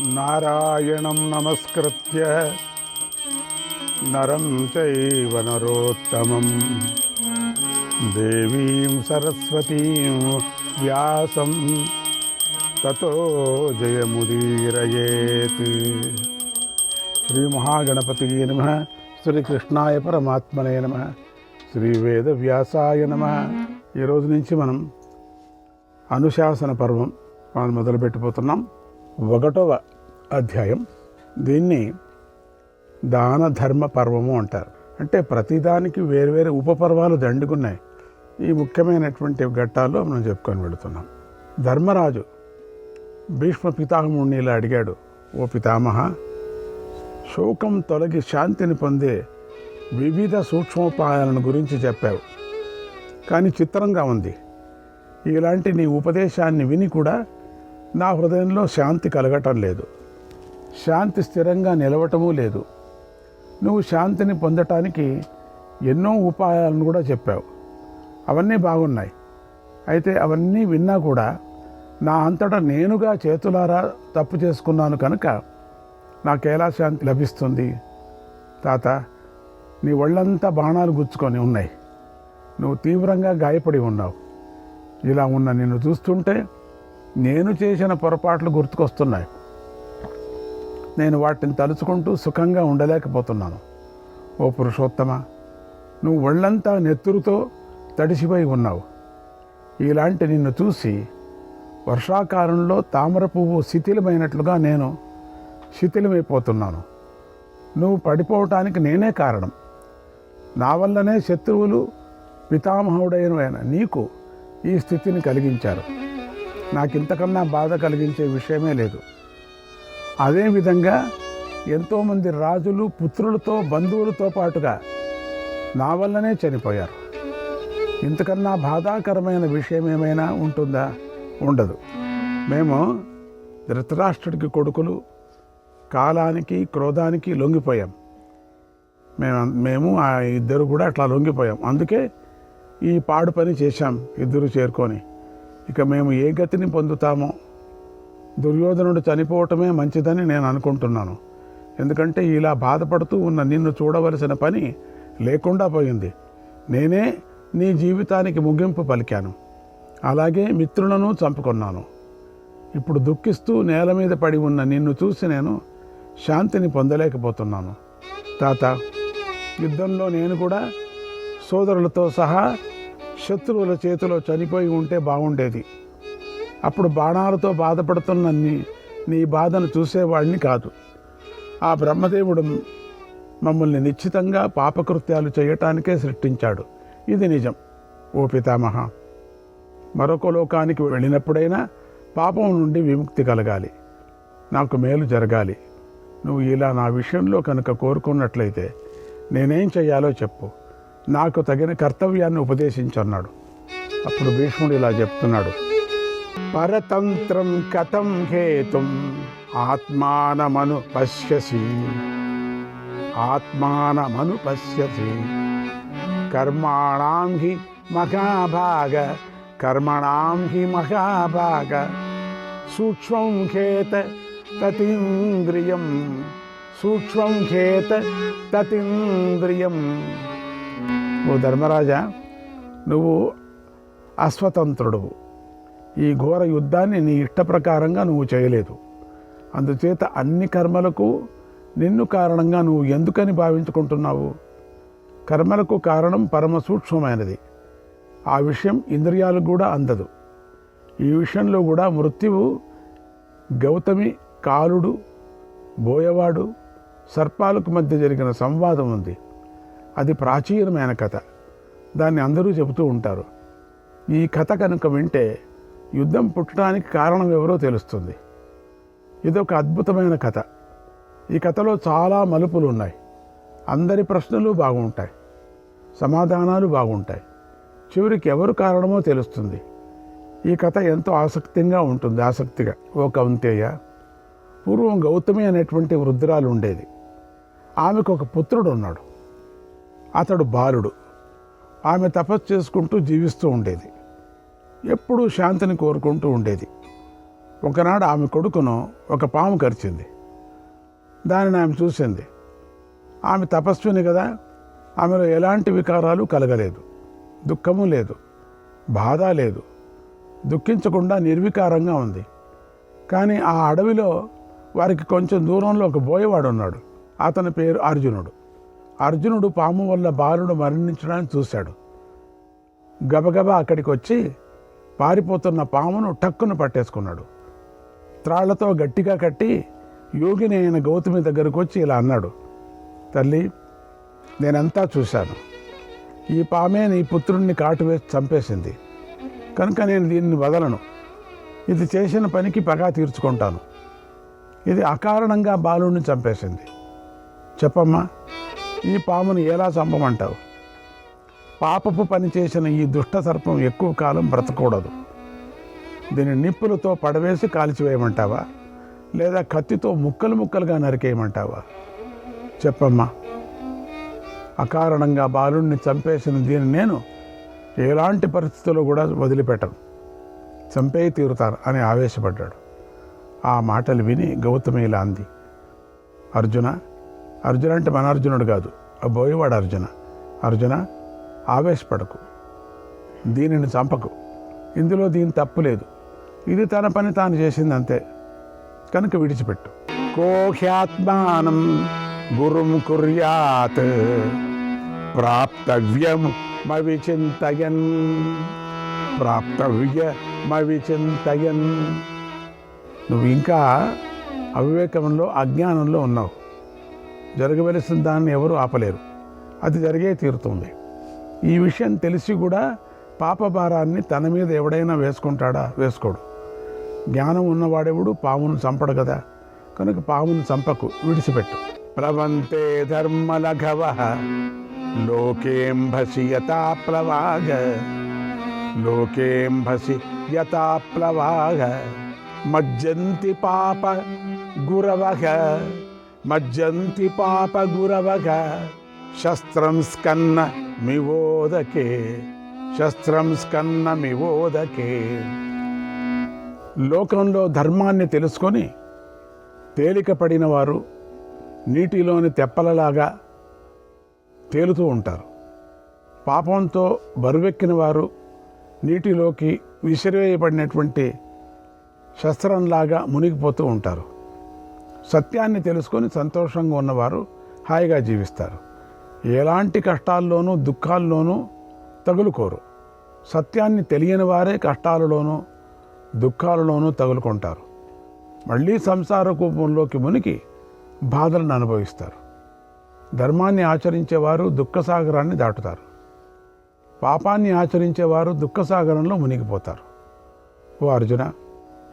నారాయణం నమస్కృత్య నరం చైవ నరోత్తమం దేవీం సరస్వతీం వ్యాసం తతో జయముదీరయేత్. శ్రీ మహాగణపతియే నమః. శ్రీకృష్ణాయ పరమాత్మనే నమః. శ్రీ వేదవ్యాసాయ నమః. ఈరోజు నుంచి మనం అనుశాసన పర్వం మనం మొదలుపెట్టిపోతున్నాం. 1వ అధ్యాయం. దీన్ని దాన ధర్మ పర్వము అంటారు. అంటే ప్రతిదానికి వేరువేరు ఉపపర్వాలు దండుకున్నాయి. ఈ ముఖ్యమైనటువంటి ఘట్టాల్లో మనం చెప్పుకొని వెళుతున్నాం. ధర్మరాజు భీష్మ పితామహుడిని ఇలా అడిగాడు, ఓ పితామహ, శోకం తొలగి శాంతిని పొందే వివిధ సూక్ష్మోపాయాలను గురించి చెప్పావు. కానీ చిత్రంగా ఉంది, ఇలాంటి నీ ఉపదేశాన్ని విని కూడా నా హృదయంలో శాంతి కలగటం లేదు, శాంతి స్థిరంగా నిలవటమూ లేదు. నువ్వు శాంతిని పొందటానికి ఎన్నో ఉపాయాలను కూడా చెప్పావు, అవన్నీ బాగున్నాయి. అయితే అవన్నీ విన్నా కూడా నా అంతటా నేనుగా చేతులారా తప్పు చేసుకున్నాను కనుక నాకెలా శాంతి లభిస్తుంది? తాత, నీ ఒళ్ళంతా బాణాలు గుచ్చుకొని ఉన్నాయి, నువ్వు తీవ్రంగా గాయపడి ఉన్నావు. ఇలా ఉన్న నిన్ను చూస్తుంటే నేను చేసిన పొరపాట్లు గుర్తుకొస్తున్నాయి. నేను వాటిని తలుచుకుంటూ సుఖంగా ఉండలేకపోతున్నాను. ఓ పురుషోత్తమ, నువ్వు ఒళ్ళంతా నెత్తురుతో తడిసిపోయి ఉన్నావు. ఇలాంటి నిన్ను చూసి వర్షాకాలంలో తామర పువ్వు శిథిలమైనట్లుగా నేను శిథిలమైపోతున్నాను. నువ్వు పడిపోవటానికి నేనే కారణం. నా వల్లనే శత్రువులు పితామహుడైన నీకు ఈ స్థితిని కలిగించారు. నాకింతకన్నా బాధ కలిగించే విషయమే లేదు. అదేవిధంగా ఎంతోమంది రాజులు పుత్రులతో బంధువులతో పాటుగా నా వల్లనే చనిపోయారు. ఇంతకన్నా బాధాకరమైన విషయం ఏమైనా ఉంటుందా? ఉండదు. మేము ధృతరాష్ట్రుడికి కొడుకులు, కాలానికి క్రోధానికి లొంగిపోయాం. మేము ఆ ఇద్దరు కూడా అట్లా లొంగిపోయాం. అందుకే ఈ పాడు పని చేశాం ఇద్దరు చేరుకొని. ఇక మేము ఏ గతిని పొందుతామో? దుర్యోధనుడు చనిపోవటమే మంచిదని నేను అనుకుంటున్నాను. ఎందుకంటే ఇలా బాధపడుతూ ఉన్న నిన్ను చూడవలసిన పని లేకుండా పోయింది. నేనే నీ జీవితానికి ముగింపు పలికాను, అలాగే మిత్రులను చంపుకున్నాను. ఇప్పుడు దుఃఖిస్తూ నేల మీద పడి ఉన్న నిన్ను చూసి నేను శాంతిని పొందలేకపోతున్నాను. తాత, యుద్ధంలో నేను కూడా సోదరులతో సహా శత్రువుల చేతిలో చనిపోయి ఉంటే బాగుండేది. అప్పుడు బాణాలతో బాధపడుతున్న నీ బాధను చూసేవాడిని కాదు. ఆ బ్రహ్మదేవుడు మమ్మల్ని నిశ్చితంగా పాపకృత్యాలు చేయటానికే సృష్టించాడు. ఇది నిజం. ఓ పితామహ, మరొక లోకానికి వెళ్ళినప్పుడైనా పాపం నుండి విముక్తి కలగాలి, నాకు మేలు జరగాలి. నువ్వు ఇలా నా విషయంలో కనుక కోరుకున్నట్లయితే నేనేం చెయ్యాలో చెప్పు, నాకు తగిన కర్తవ్యాన్ని ఉపదేశించన్నాడు. అప్పుడు భీష్ముడు ఇలా చెప్తున్నాడు, పరతంత్రం కథం హేతుం ఆత్మానమను పశ్యసి కర్మాణాం హి మహాభాగ సూక్ష్మం ఖేత తతీంద్రియం. ఓ ధర్మరాజా, నువ్వు అస్వతంత్రుడువు. ఈ ఘోర యుద్ధాన్ని నీ ఇష్ట ప్రకారంగా నువ్వు చేయలేదు. అందుచేత అన్ని కర్మలకు నిన్ను కారణంగా నువ్వు ఎందుకని భావించుకుంటున్నావు? కర్మలకు కారణం పరమ సూక్ష్మమైనది. ఆ విషయం ఇంద్రియాలకు కూడా అందదు. ఈ విషయంలో కూడా మృత్యువు, గౌతమి, కాలుడు, బోయవాడు, సర్పాలకు మధ్య జరిగిన సంవాదం ఉంది. అది ప్రాచీనమైన కథ, దాన్ని అందరూ చెబుతూ ఉంటారు. ఈ కథ కనుక వింటే యుద్ధం పుట్టడానికి కారణం ఎవరో తెలుస్తుంది. ఇదొక అద్భుతమైన కథ. ఈ కథలో చాలా మలుపులు ఉన్నాయి. అందరి ప్రశ్నలు బాగుంటాయి, సమాధానాలు బాగుంటాయి. చివరికి ఎవరు కారణమో తెలుస్తుంది. ఈ కథ ఎంతో ఆసక్తిగా ఉంటుంది. ఓ కౌంతేయ, పూర్వం గౌతమి అనేటువంటి వృద్ధురాలు ఉండేది. ఆమెకు ఒక పుత్రుడు ఉన్నాడు. అతడు బాలుడు. ఆమె తపస్సు చేసుకుంటూ జీవిస్తూ ఉండేది. ఎప్పుడూ శాంతిని కోరుకుంటూ ఉండేది. ఒకనాడు ఆమె కొడుకును ఒక పాము కరిచింది. దానిని ఆమె చూసింది. ఆమె తపస్విని కదా, ఆమెలో ఎలాంటి వికారాలు కలగలేదు, దుఃఖము లేదు, బాధ లేదు, దుఃఖించకుండా నిర్వికారంగా ఉంది. కానీ ఆ అడవిలో వారికి కొంచెం దూరంలో ఒక బోయవాడు ఉన్నాడు. అతని పేరు అర్జునుడు. అర్జునుడు పాము వల్ల బాలుడు మరణించడాన్ని చూశాడు. గబగబా అక్కడికి వచ్చి పారిపోతున్న పామును టక్కును పట్టేసుకున్నాడు. త్రాళ్లతో గట్టిగా కట్టి యోగిని అయిన గౌతమి దగ్గరకు వచ్చి ఇలా అన్నాడు, తల్లి, నేనంతా చూశాను. ఈ పామే నీ పుత్రుణ్ణి కాటు వేసి చంపేసింది కనుక నేను దీన్ని వదలను. ఇది చేసిన పనికి పగా తీర్చుకుంటాను. ఇది అకారణంగా బాలుడిని చంపేసింది. చెప్పమ్మా, ఈ పామును ఎలా చంపమంటావు? పాపపు పని చేసిన ఈ దుష్ట సర్పం ఎక్కువ కాలం బ్రతకూడదు. దీన్ని నిప్పులతో పడవేసి కాల్చివేయమంటావా, లేదా కత్తితో ముక్కలు ముక్కలుగా నరికేయమంటావా? చెప్పమ్మా. అకారణంగా బాలుడిని చంపేసిన దీన్ని నేను ఎలాంటి పరిస్థితుల్లో కూడా వదిలిపెట్టను, చంపే తీరుతాను అని ఆవేశపడ్డాడు. ఆ మాటలు విని గౌతమి ఇలా అంది, అర్జున, అర్జున అంటే మన అర్జునుడు కాదు, ఆ బోయవాడు అర్జున. అర్జున, ఆవేశపడకు, దీనిని చంపకు. ఇందులో దీని తప్పు లేదు. ఇది తన పని తాను చేసింది అంతే, కనుక విడిచిపెట్టు. కోహ్యాత్మానం గురుం కుర్యాత్ ప్రాప్తవ్యమవిచింతయన్ ప్రాప్తవ్యమవిచింతయన్. నువ్వు ఇంకా అవివేకంలో, అజ్ఞానంలో ఉన్నావు. జరగవలసిన దాన్ని ఎవరు ఆపలేరు, అది జరిగే తీరుతుంది. ఈ విషయం తెలిసి కూడా పాపభారాన్ని తన మీద ఎవడైనా వేసుకుంటాడా? వేసుకోడు. జ్ఞానం ఉన్నవాడెవడు పామును చంపడు కదా, కనుక పామును చంపకు, విడిచిపెట్టు. ప్లవంతే ధర్మలఘవ లోకేంభసి యథాప్లవాగ లోకేంభసి యథాప్లవాగ మజ్జంతి పాప గురవగ మజ్జంతి పాప గురవగ శస్త్రం స్కన్న మివోదకే శస్త్రం స్కన్న మివోదకే. లోకంలో ధర్మాన్ని తెలుసుకొని తేలిక పడిన వారు నీటిలోని తెప్పలలాగా తేలుతూ ఉంటారు. పాపంతో బరువెక్కిన వారు నీటిలోకి విసిరివేయబడినటువంటి శస్త్రంలాగా మునిగిపోతూ ఉంటారు. సత్యాన్ని తెలుసుకొని సంతోషంగా ఉన్నవారు హాయిగా జీవిస్తారు. ఎలాంటి కష్టాల్లోనూ దుఃఖాల్లోనూ తగులుకోరు. సత్యాన్ని తెలియని వారే కష్టాలలోనూ దుఃఖాలలోనూ తగులుకుంటారు. మళ్ళీ సంసార కూపంలోకి మునిగి బాధలను అనుభవిస్తారు. ధర్మాన్ని ఆచరించేవారు దుఃఖసాగరాన్ని దాటుతారు. పాపాన్ని ఆచరించేవారు దుఃఖసాగరంలో మునిగిపోతారు. ఓ అర్జున,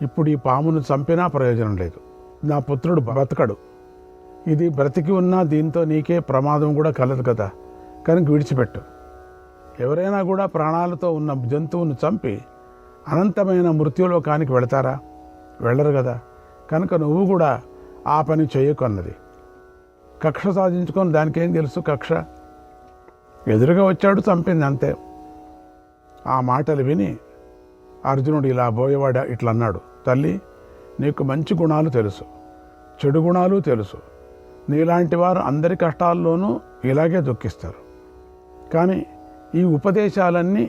ఇప్పుడు ఈ పామును చంపినా ప్రయోజనం లేదు. నా పుత్రుడు బ్రతకడు. ఇది బ్రతికి ఉన్నా దీంతో నీకే ప్రమాదం కూడా కలదు కదా, కనుక విడిచిపెట్టు. ఎవరైనా కూడా ప్రాణాలతో ఉన్న జంతువును చంపి అనంతమైన మృత్యులోకానికి వెళతారా? వెళ్ళరు కదా, కనుక నువ్వు కూడా ఆ పని చేయకు అన్నది. కక్ష సాధించుకొని దానికేం తెలుసు కక్ష? ఎదురుగా వచ్చాడు, చంపింది అంతే. ఆ మాటలు విని అర్జునుడు ఇలా బోయవాడ ఇట్లా అన్నాడు, తల్లి, నీకు మంచి గుణాలు తెలుసు, చెడు గుణాలు తెలుసు. నీలాంటి వారు అందరి కష్టాల్లోనూ ఇలాగే దుఃఖిస్తారు. కానీ ఈ ఉపదేశాలన్నీ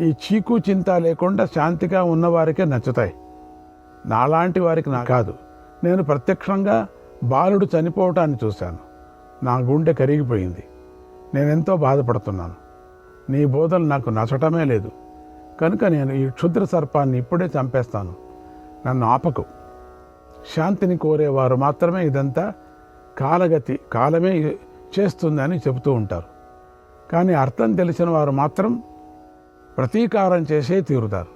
ఈ చీకు చింత లేకుండా శాంతిగా ఉన్నవారికే నచ్చుతాయి. నాలాంటి వారికి నా కాదు. నేను ప్రత్యక్షంగా బాలుడు చనిపోవటాన్ని చూశాను. నా గుండె కరిగిపోయింది. నేనెంతో బాధపడుతున్నాను. నీ బోధలు నాకు నచ్చటమే లేదు. కనుక నేను ఈ క్షుద్ర సర్పాన్ని ఇప్పుడే చంపేస్తాను. నన్ను ఆపకు. శాంతిని కోరేవారు మాత్రమే ఇదంతా కాలగతి, కాలమే చేస్తుందని చెబుతూ ఉంటారు. కానీ అర్థం తెలిసిన వారు మాత్రం ప్రతీకారం చేసే తీరుతారు.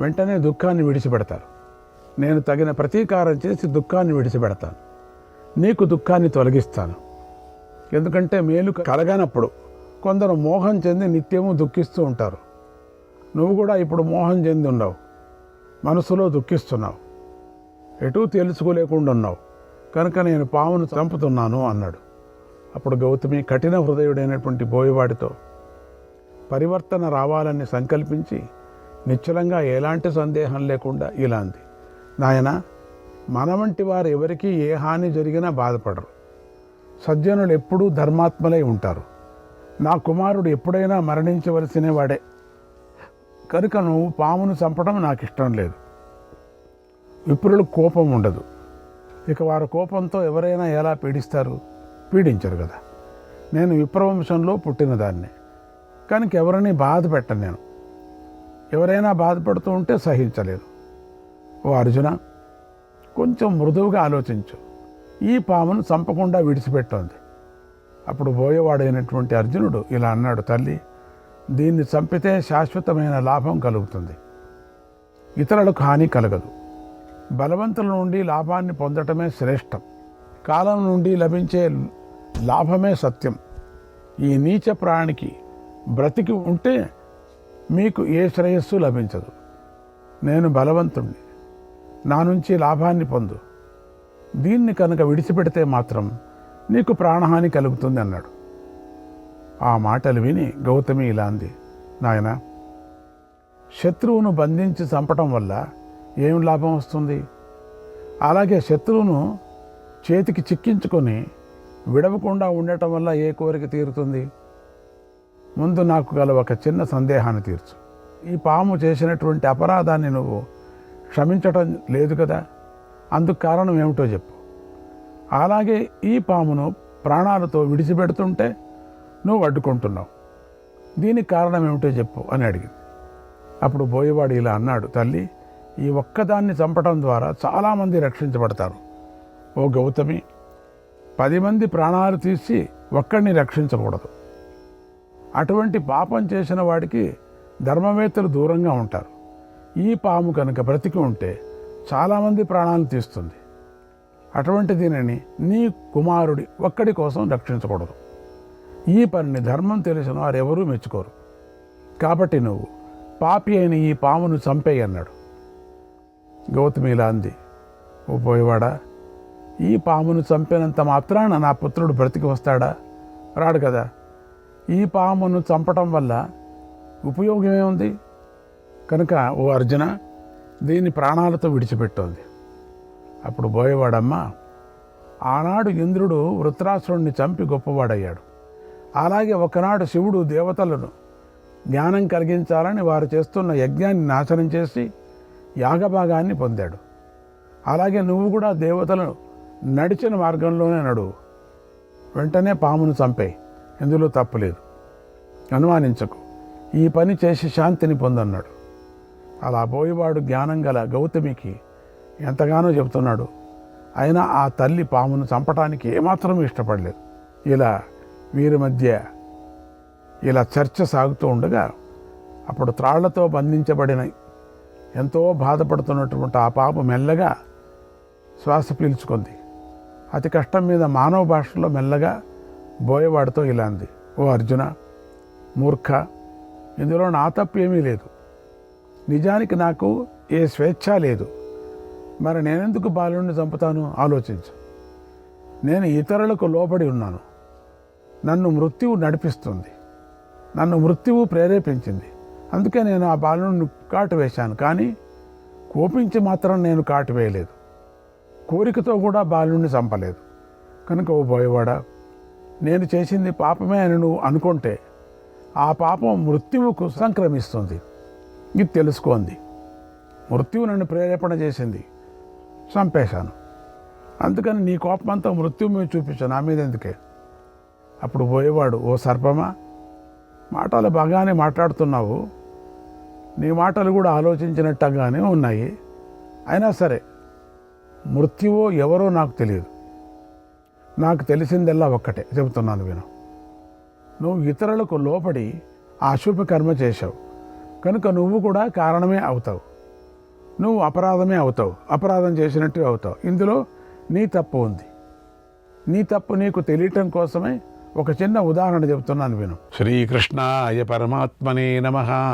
వెంటనే దుఃఖాన్ని విడిచిపెడతారు. నేను తగిన ప్రతీకారం చేసి దుఃఖాన్ని విడిచిపెడతాను. నీకు దుఃఖాన్ని తొలగిస్తాను. ఎందుకంటే మేలు కలగనప్పుడు కొందరు మోహం చెంది నిత్యము దుఃఖిస్తూ ఉంటారు. నువ్వు కూడా ఇప్పుడు మోహం చెంది ఉన్నావు, మనసులో దుఃఖిస్తున్నావు, ఎటూ తెలుసుకోలేకుండా ఉన్నావు. కనుక నేను పామును చంపుతున్నాను అన్నాడు. అప్పుడు గౌతమి కఠిన హృదయుడైనటువంటి బోయవాడితో పరివర్తన రావాలని సంకల్పించి నిశ్చలంగా ఎలాంటి సందేహం లేకుండా ఇలా అంది, నాయన, మన వంటి వారు ఎవరికీ ఏ హాని జరిగినా బాధపడరు. సజ్జనులు ఎప్పుడూ ధర్మాత్మలై ఉంటారు. నా కుమారుడు ఎప్పుడైనా మరణించవలసిన వాడే కనుక నువ్వు పామును చంపడం నాకు ఇష్టం లేదు. విప్రులకు కోపం ఉండదు. ఇక వారి కోపంతో ఎవరైనా ఎలా పీడిస్తారు? పీడించరు కదా. నేను విప్రవంశంలో పుట్టిన దాన్ని కనుక ఎవరిని బాధ పెట్టను. నేను ఎవరైనా బాధపడుతూ ఉంటే సహించలేదు. ఓ అర్జున, కొంచెం మృదువుగా ఆలోచించు. ఈ పామును చంపకుండా విడిచిపెట్టోంది. అప్పుడు బోయవాడైనటువంటి అర్జునుడు ఇలా అన్నాడు, తల్లి, దీన్ని చంపితే శాశ్వతమైన లాభం కలుగుతుంది, ఇతరులకు హాని కలగదు. బలవంతుల నుండి లాభాన్ని పొందటమే శ్రేష్టం. కాలం నుండి లభించే లాభమే సత్యం. ఈ నీచ ప్రాణికి బ్రతికి ఉంటే మీకు ఏ శ్రేయస్సు లభించదు. నేను బలవంతుణ్ణి, నా నుంచి లాభాన్ని పొందు. దీన్ని కనుక విడిచిపెడితే మాత్రం నీకు ప్రాణహాని కలుగుతుంది అన్నాడు. ఆ మాటలు విని గౌతమి ఇలా అంది, నాయన, శత్రువును బంధించి చంపటం వల్ల ఏం లాభం వస్తుంది? అలాగే శత్రువును చేతికి చిక్కించుకొని విడవకుండా ఉండటం వల్ల ఏ కోరిక తీరుతుంది? ముందు నాకు గల ఒక చిన్న సందేహాన్ని తీర్చు. ఈ పాము చేసినటువంటి అపరాధాన్ని నువ్వు క్షమించటం లేదు కదా, అందుకు కారణం ఏమిటో చెప్పు. అలాగే ఈ పామును ప్రాణాలతో విడిచిపెడుతుంటే నువ్వు అడ్డుకుంటున్నావు, దీనికి కారణం ఏమిటో చెప్పు అని అడిగింది. అప్పుడు బోయవాడు ఇలా అన్నాడు, తల్లి, ఈ ఒక్కదాన్ని చంపటం ద్వారా చాలామంది రక్షించబడతారు. ఓ గౌతమి, 10 మంది ప్రాణాలు తీసి ఒక్కడిని రక్షించకూడదు. అటువంటి పాపం చేసిన వాడికి ధర్మవేత్తలు దూరంగా ఉంటారు. ఈ పాము కనుక బ్రతికి ఉంటే చాలామంది ప్రాణాలు తీస్తుంది. అటువంటి దీనిని నీ కుమారుడి ఒక్కడి కోసం రక్షించకూడదు. ఈ పనిని ధర్మం తెలిసిన వారు ఎవరూ మెచ్చుకోరు. కాబట్టి నువ్వు పాపి అయిన ఈ పామును చంపేయి అన్నాడు. గౌతమి ఇలా అంది, ఓ పోయేవాడా, ఈ పామును చంపినంత మాత్రాన నా పుత్రుడు బ్రతికి వస్తాడా? రాడు కదా. ఈ పామును చంపటం వల్ల ఉపయోగమే ఉంది. కనుక ఓ అర్జున, దీన్ని ప్రాణాలతో విడిచిపెట్టోంది. అప్పుడు బోయవాడమ్మ, ఆనాడు ఇంద్రుడు వృత్రాసురుణ్ణి చంపి గొప్పవాడయ్యాడు. అలాగే ఒకనాడు శివుడు దేవతలను జ్ఞానం కలిగించాలని వారు చేస్తున్న యజ్ఞాన్ని నాశనం చేసి యాగభాగాన్ని పొందాడు. అలాగే నువ్వు కూడా దేవతలను నడిచిన మార్గంలోనే నడువు. వెంటనే పామును చంపేయి, ఇందులో తప్పులేదు, అనుమానించకు. ఈ పని చేసి శాంతిని పొందన్నాడు. అలా బోయవాడు జ్ఞానం గల గౌతమికి ఎంతగానో చెబుతున్నాడు. అయినా ఆ తల్లి పామును చంపటానికి ఏమాత్రం ఇష్టపడలేదు. ఇలా వీరి మధ్య ఇలా చర్చ సాగుతూ ఉండగా అప్పుడు త్రాళ్లతో బంధించబడిన ఎంతో బాధపడుతున్నటువంటి ఆ పాప మెల్లగా శ్వాస పీల్చుకుంది. అతి కష్టం మీద మానవ భాషలో మెల్లగా బోయవాడితో ఇలా అంది, ఓ అర్జున, మూర్ఖ, ఇందులో నా తప్పు ఏమీ లేదు. నిజానికి నాకు ఏ స్వేచ్ఛ లేదు. మరి నేనెందుకు బాలుడిని చంపుతాను? ఆలోచించు. నేను ఇతరులకు లోబడి ఉన్నాను. నన్ను మృత్యువు నడిపిస్తుంది, నన్ను మృత్యువు ప్రేరేపించింది. అందుకే నేను ఆ బాలుడిని కాటు వేశాను. కానీ కోపించి మాత్రం నేను కాటు వేయలేదు. కోరికతో కూడా బాలుడిని చంపలేదు. కనుక ఓ బోయవాడా, నేను చేసింది పాపమే అని నువ్వు అనుకుంటే ఆ పాపం మృత్యువుకు సంక్రమిస్తుంది. ఇది తెలుసుకోండి. మృత్యువు నన్ను ప్రేరేపణ చేసింది, చంపేశాను. అందుకని నీ కోపమంతా మృత్యువు మీద చూపించాను, నా మీద ఎందుకే? అప్పుడు పోయేవాడు, ఓ సర్పమా, మాటలు బాగానే మాట్లాడుతున్నావు, నీ మాటలు కూడా ఆలోచించినట్టుగానే ఉన్నాయి. అయినా సరే మృత్యువో ఎవరో నాకు తెలియదు. నాకు తెలిసిందల్లా ఒక్కటే చెబుతున్నాను విను. నువ్వు ఇతరులకు లోపడి ఆ అశుభ కర్మ చేశావు కనుక నువ్వు కూడా కారణమే అవుతావు. నువ్వు అపరాధమే అవుతావు, అపరాధం చేసినట్టు అవుతావు. ఇందులో నీ తప్పు ఉంది. నీ తప్పు నీకు తెలియటం కోసమే ఒక చిన్న ఉదాహరణ చెబుతున్నాను విను. శ్రీకృష్ణాయ పరమాత్మనే నమః.